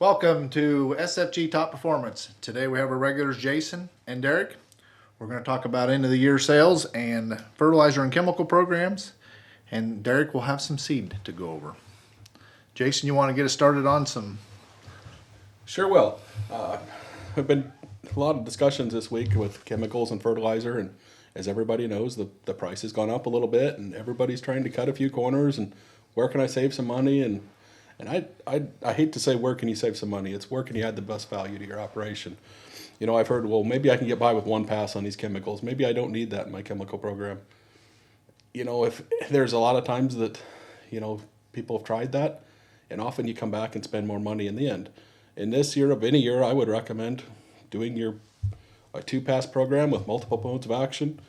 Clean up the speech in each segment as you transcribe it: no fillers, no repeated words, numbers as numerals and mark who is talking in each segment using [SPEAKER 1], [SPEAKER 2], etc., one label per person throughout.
[SPEAKER 1] Welcome to SFG Top Performance. Today we have our regulars Jason and Derrick. We're going to talk about end of the year sales and fertilizer and chemical programs. And Derrick will have some seed to go over. Jason, you want to get us started on some?
[SPEAKER 2] Sure will. Have been a lot of discussions this week with chemicals and fertilizer, and as everybody knows, the price has gone up a little bit, and everybody's trying to cut a few corners. And where can I save some money? And I hate to say where can you save some money. It's where can you add the best value to your operation. You know, I've heard, well, maybe I can get by with one pass on these chemicals. Maybe I don't need that in my chemical program. You know, if there's a lot of times that, you know, people have tried that, and often you come back and spend more money in the end. In this year of any year, I would recommend doing a two-pass program with multiple modes of action,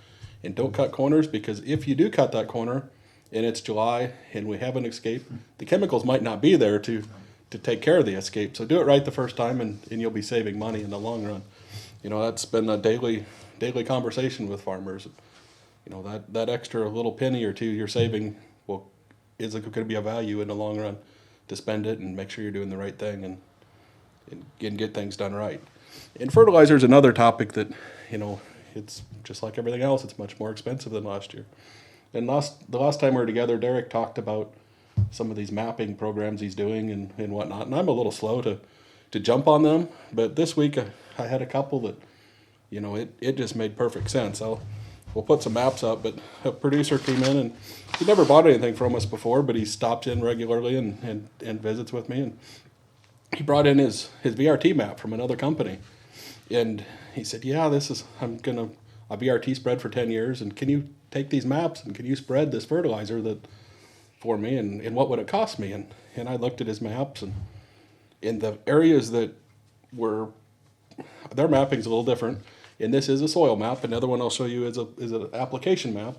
[SPEAKER 2] and don't cut corners, because if you do cut that corner and it's July and we have an escape, the chemicals might not be there to take care of the escape. So do it right the first time, and you'll be saving money in the long run. You know, that's been a daily conversation with farmers. You know, that extra little penny or two you're saving is going to be a value in the long run to spend it and make sure you're doing the right thing and get things done right. And fertilizer is another topic that, you know, it's just like everything else. It's much more expensive than last year. And the last time we were together, Derrick talked about some of these mapping programs he's doing and whatnot. And I'm a little slow to jump on them. But this week I had a couple that, you know, it just made perfect sense. We'll put some maps up, but a producer came in, and he never bought anything from us before, but he stops in regularly and visits with me. And he brought in his VRT map from another company. And he said, yeah, I'm going to a VRT spread for 10 years, and can you take these maps and can you spread this fertilizer for me, and what would it cost me? And I looked at his maps, and in the areas that their mapping's a little different. And this is a soil map. Another one I'll show you is an application map.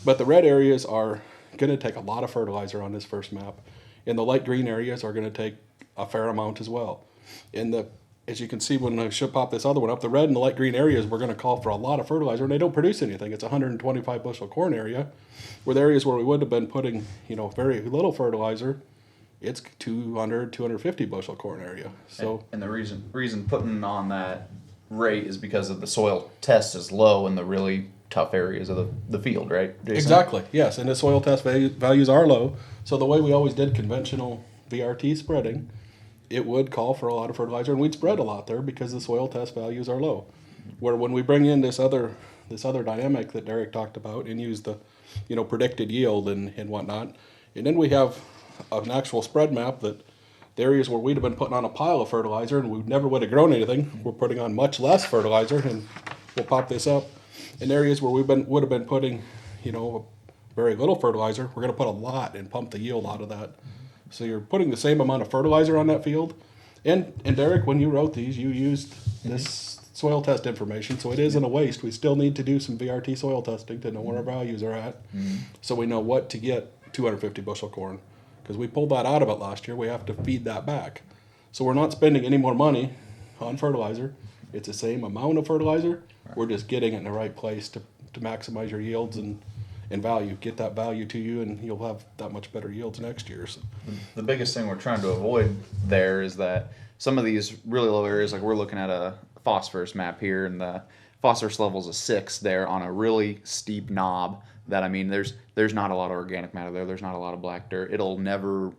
[SPEAKER 2] But the red areas are going to take a lot of fertilizer on this first map. And the light green areas are going to take a fair amount as well. As you can see, when I should pop this other one up, the red and the light green areas we're going to call for a lot of fertilizer, and they don't produce anything. It's a 125 bushel corn area, where the areas where we would have been putting, you know, very little fertilizer, it's 250 bushel corn area. So
[SPEAKER 3] and the reason putting on that rate is because of the soil test is low in the really tough areas of the field, right, Jason?
[SPEAKER 2] Exactly, yes, and the soil test values are low. So the way we always did conventional VRT spreading, it would call for a lot of fertilizer, and we'd spread a lot there because the soil test values are low. Where when we bring in this other dynamic that Derrick talked about and use the, you know, predicted yield and whatnot, and then we have an actual spread map that the areas where we'd have been putting on a pile of fertilizer and we never would have grown anything, we're putting on much less fertilizer, and we'll pop this up. In areas where would have been putting, you know, very little fertilizer, we're going to put a lot and pump the yield out of that. So you're putting the same amount of fertilizer on that field. And Derrick, when you wrote these, you used this soil test information, so it isn't a waste. We still need to do some VRT soil testing to know where our values are at, so we know what to get 250 bushel corn. Because we pulled that out of it last year, we have to feed that back. So we're not spending any more money on fertilizer. It's the same amount of fertilizer. Right. We're just getting it in the right place to maximize your yields and value. Get that value to you, and you'll have that much better yields next year. So
[SPEAKER 3] the biggest thing we're trying to avoid there is that some of these really low areas, like we're looking at a phosphorus map here, and the phosphorus level's a 6 there on a really steep knob. That, I mean, there's not a lot of organic matter there. There's not a lot of black dirt. It'll never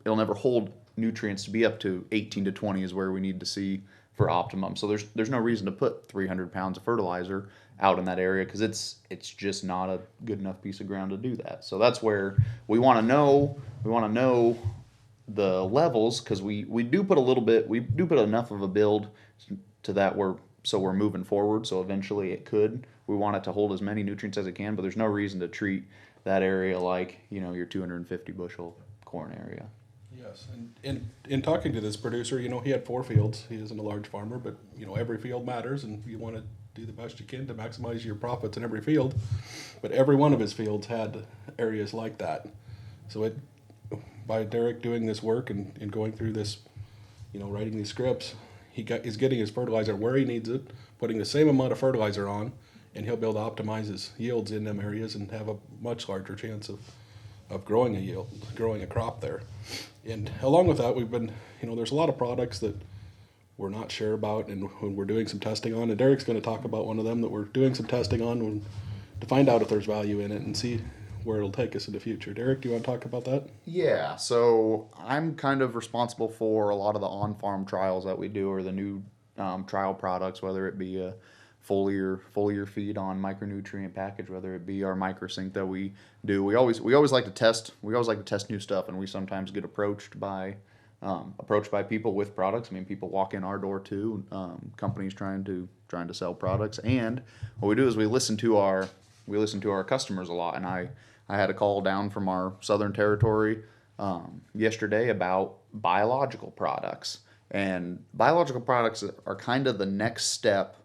[SPEAKER 3] hold nutrients to be up to 18 to 20 is where we need to see for optimum. So there's no reason to put 300 pounds of fertilizer out in that area, because it's just not a good enough piece of ground to do that. So that's where we want to know the levels, because we do put enough of a build to that we're moving forward. So eventually we want it to hold as many nutrients as it can, but there's no reason to treat that area like, you know, your 250 bushel corn area.
[SPEAKER 2] Yes, and in talking to this producer, you know, he had 4 fields. He isn't a large farmer, but, you know, every field matters, and you want to do the best you can to maximize your profits in every field. But every one of his fields had areas like that. So by Derrick doing this work and going through this, you know, writing these scripts, he's getting his fertilizer where he needs it, putting the same amount of fertilizer on, and he'll be able to optimize his yields in them areas and have a much larger chance of of growing a crop there. And along with that, we've been, there's a lot of products that we're not sure about and when we're doing some testing on. And Derrick's going to talk about one of them that we're doing some testing on to find out if there's value in it and see where it'll take us in the future. Derrick, do you want to talk about that?
[SPEAKER 3] Yeah, so I'm kind of responsible for a lot of the on-farm trials that we do, or the new trial products, whether it be a foliar feed on micronutrient package, whether it be our microsync that we do. We always like to test. We always like to test new stuff, and we sometimes get approached by people with products. I mean, people walk in our door too. Companies trying to sell products, and what we do is we listen to our customers a lot. And I had a call down from our southern territory yesterday about biological products, and biological products are kind of the next step,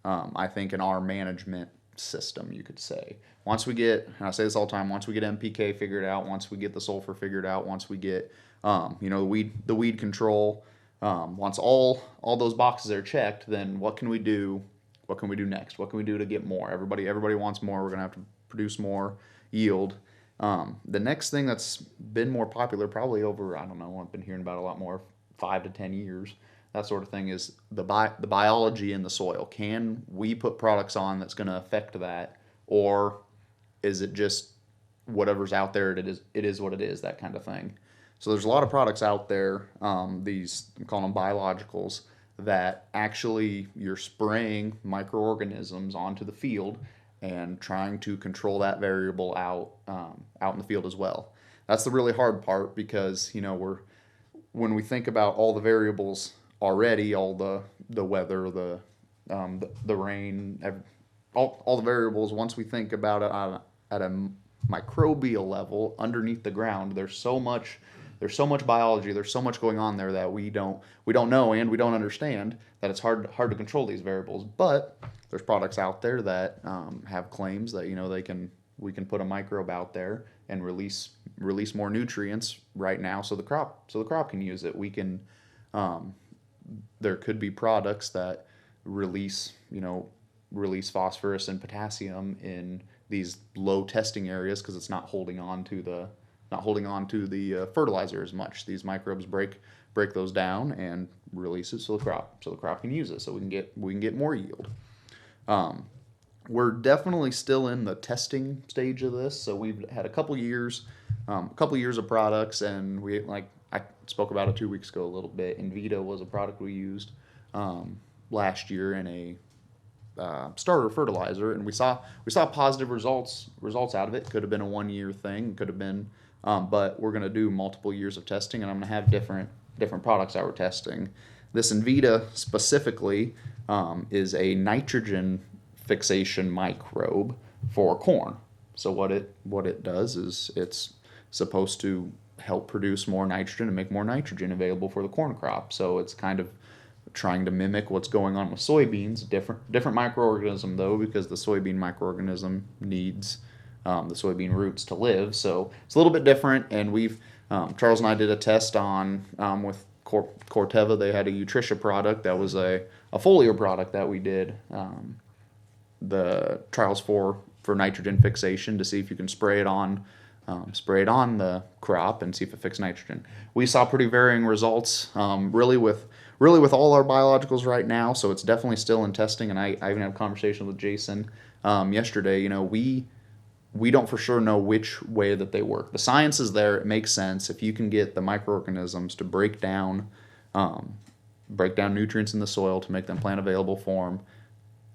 [SPEAKER 3] I think, in our management system, you could say. Once we get, and I say this all the time, once we get NPK figured out, once we get the sulfur figured out, once we get the weed control, once all those boxes are checked, then what can we do? What can we do next? What can we do to get more? Everybody wants more. We're gonna have to produce more yield. The next thing that's been more popular, probably over, I don't know, I've been hearing about a lot more, 5 to 10 years, that sort of thing, is the biology in the soil. Can we put products on that's going to affect that, or is it just whatever's out there? It is what it is, that kind of thing. So there's a lot of products out there, these, I'm calling them biologicals, that actually you're spraying microorganisms onto the field and trying to control that variable out in the field as well. That's the really hard part, because when we think about all the variables already, all the weather, the rain, all the variables, once we think about it at a microbial level underneath the ground, there's so much biology, there's so much going on there that we don't know and we don't understand, that it's hard to control these variables. But there's products out there that have claims that we can put a microbe out there and release more nutrients right now, so the crop can use it. We can there could be products that release phosphorus and potassium in these low testing areas, because it's not holding on to the fertilizer as much. These microbes break those down and release it so the crop can use it, so we can get more yield. We're definitely still in the testing stage of this, so we've had a couple years of products, and I spoke about it 2 weeks ago a little bit. Invita was a product we used last year in a starter fertilizer, and we saw positive results out of it. Could have been a 1 year thing, could have been, but we're going to do multiple years of testing, and I'm going to have different products that we're testing. This Invita specifically is a nitrogen fixation microbe for corn. So what it does is it's supposed to help produce more nitrogen and make more nitrogen available for the corn crop. So it's kind of trying to mimic what's going on with soybeans. Different microorganism though, because the soybean microorganism needs the soybean roots to live. So it's a little bit different. And we've Charles and I did a test on with Corteva. They had a Utrisha product that was a foliar product that we did the trials for nitrogen fixation, to see if you can spray it on the crop and see if it fixes nitrogen. We saw pretty varying results, really with all our biologicals right now. So it's definitely still in testing. And I even had a conversation with Jason yesterday. We don't for sure know which way that they work. The science is there; it makes sense. If you can get the microorganisms to break down nutrients in the soil to make them plant available for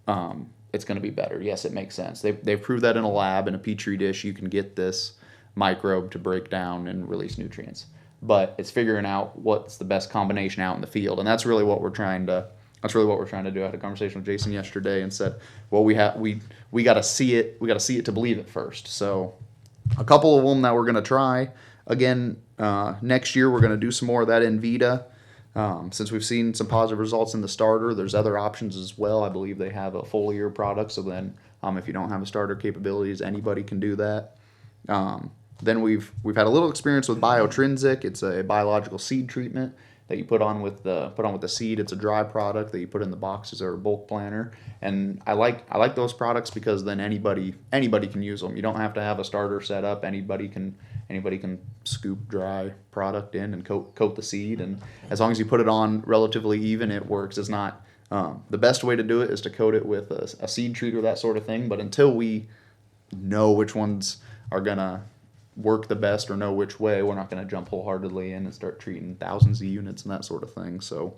[SPEAKER 3] them, it's going to be better. Yes, it makes sense. They've proved that in a lab, in a petri dish, you can get this microbe to break down and release nutrients. But it's figuring out what's the best combination out in the field, and that's really what we're trying to do. I had a conversation with Jason yesterday and said, well, we got to see it. We got to see it to believe it first. So a couple of them that we're going to try again next year. We're going to do some more of that Invita. Since we've seen some positive results in the starter, there's other options as well. I believe they have a foliar product, so then if you don't have a starter capabilities, anybody can do that. Then we've had a little experience with Biotrinsic. It's a biological seed treatment that you put on with the seed. It's a dry product that you put in the boxes or a bulk planter, and I like those products because then anybody can use them. You don't have to have a starter set up. Anybody can anybody can scoop dry product in and coat the seed, and as long as you put it on relatively even, it works. It's not the best way to do it is to coat it with a seed treater, that sort of thing. But until we know which ones are gonna work the best or know which way, we're not gonna jump wholeheartedly in and start treating thousands of units and that sort of thing. So,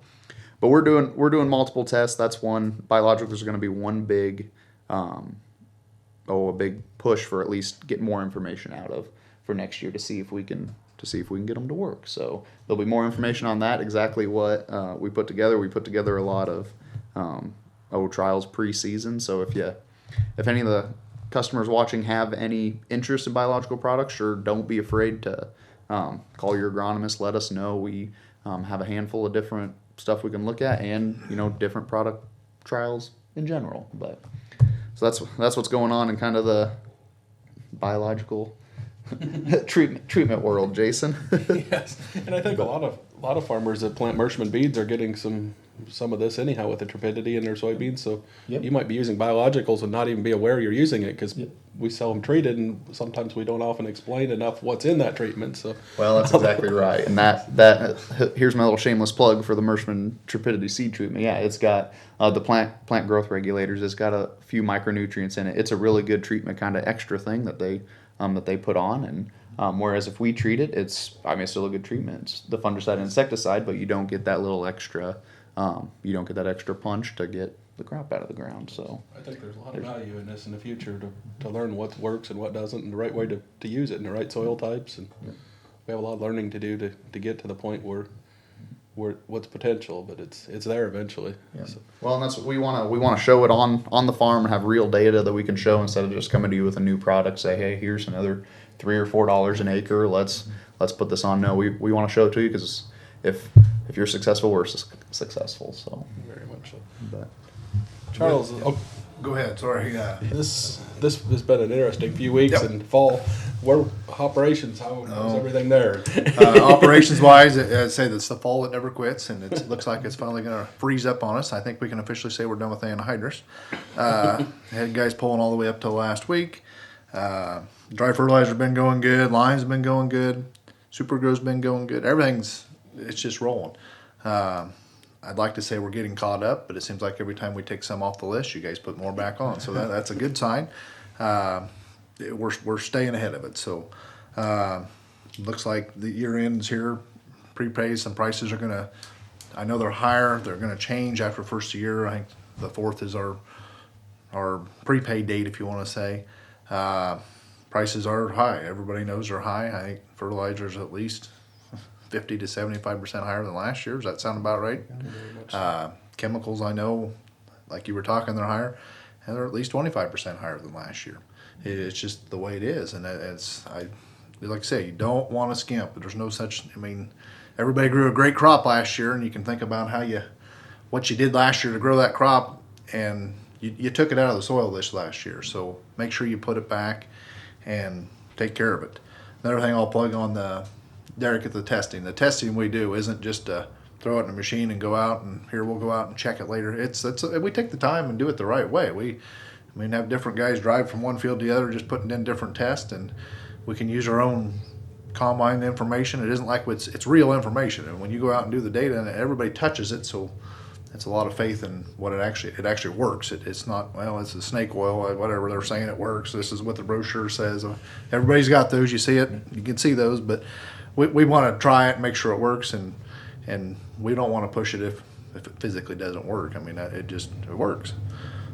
[SPEAKER 3] but we're doing multiple tests. That's one. Biologicals are gonna be one big a big push for at least get more information out of for next year to see if we can get them to work. So there'll be more information on that. Exactly what we put together. We put together a lot of trials pre-season. So if any of the customers watching have any interest in biological products, sure, don't be afraid to call your agronomist. Let us know. We have a handful of different stuff we can look at, and different product trials in general. But so that's what's going on in kind of the biological treatment world, Jason.
[SPEAKER 2] Yes, and I think a lot of farmers that plant Mershman beans are getting some of this anyhow with the turbidity in their soybeans. So
[SPEAKER 3] Yep.
[SPEAKER 2] you might be using biologicals and not even be aware you're using it, because we sell them treated, and sometimes we don't often explain enough what's in that treatment. So
[SPEAKER 3] Well, that's exactly right. And that here's my little shameless plug for the Mershman turbidity seed treatment. Yeah, it's got the plant growth regulators. It's got a few micronutrients in it. It's a really good treatment, kind of extra thing that they put on. And whereas if we treat it, it's still a good treatment. It's the fungicide and insecticide, but you don't get that little extra. You don't get that extra punch to get the crop out of the ground. So
[SPEAKER 2] I think there's a lot of value in this in the future to learn what works and what doesn't, and the right way to use it, and the right soil types. And we have a lot of learning to do to get to the point where what's potential, but it's there eventually.
[SPEAKER 3] Yeah.
[SPEAKER 2] So,
[SPEAKER 3] Well, and that's what we want to show it on the farm and have real data that we can show, instead of just coming to you with a new product. Say, hey, here's another $3 or $4 an acre. Let's put this on. No, we want to show it to you, because if you're successful, we're successful. So
[SPEAKER 2] very much so.
[SPEAKER 3] but
[SPEAKER 2] Charles,
[SPEAKER 1] Go ahead. Sorry.
[SPEAKER 2] this has been an interesting few weeks
[SPEAKER 1] Yep.
[SPEAKER 2] in fall. Where operations? How's everything there?
[SPEAKER 1] Operations wise, I'd say that's the fall that never quits, and it looks like it's finally going to freeze up on us. I think we can officially say we're done with anhydrous. Had guys pulling all the way up till last week. Dry fertilizer's been going good. Lime's been going good. Supergrow's been going good. It's just rolling. I'd like to say we're getting caught up, but it seems like every time we take some off the list, you guys put more back on. So that's a good sign. We're staying ahead of it. So looks like the year ends here. Prepays, some prices are gonna. I know they're higher. They're gonna change after first year. I think the 4th is our prepay date, if you want to say. Prices are high. Everybody knows they're high. I think fertilizer's at least 50 to 75% higher than last year. Does that sound about right? Chemicals, I know, like you were talking, they're higher, and they're at least 25% higher than last year. It's just the way it is, and like I say, you don't want to skimp. There's no such. Everybody grew a great crop last year, and you can think about what you did last year to grow that crop, and you took it out of the soil this last year. So make sure you put it back and take care of it. Another thing I'll plug on Derrick, at the testing. The testing we do isn't just to throw it in a machine and go out and we'll go out and check it later. We take the time and do it the right way. We have different guys drive from one field to the other, just putting in different tests, and we can use our own combine information. It isn't like it's real information, and when you go out and do the data, and everybody touches it, so it's a lot of faith in what it actually works. It's not, well, it's a snake oil, whatever they're saying it works. This is what the brochure says. Everybody's got those. You see it, you can see those, but we want to try it and make sure it works, and we don't want to push it if it physically doesn't work. It works.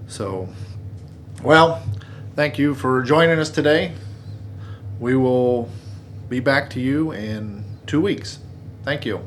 [SPEAKER 1] So, well, thank you for joining us today. We will be back to you in 2 weeks. Thank you.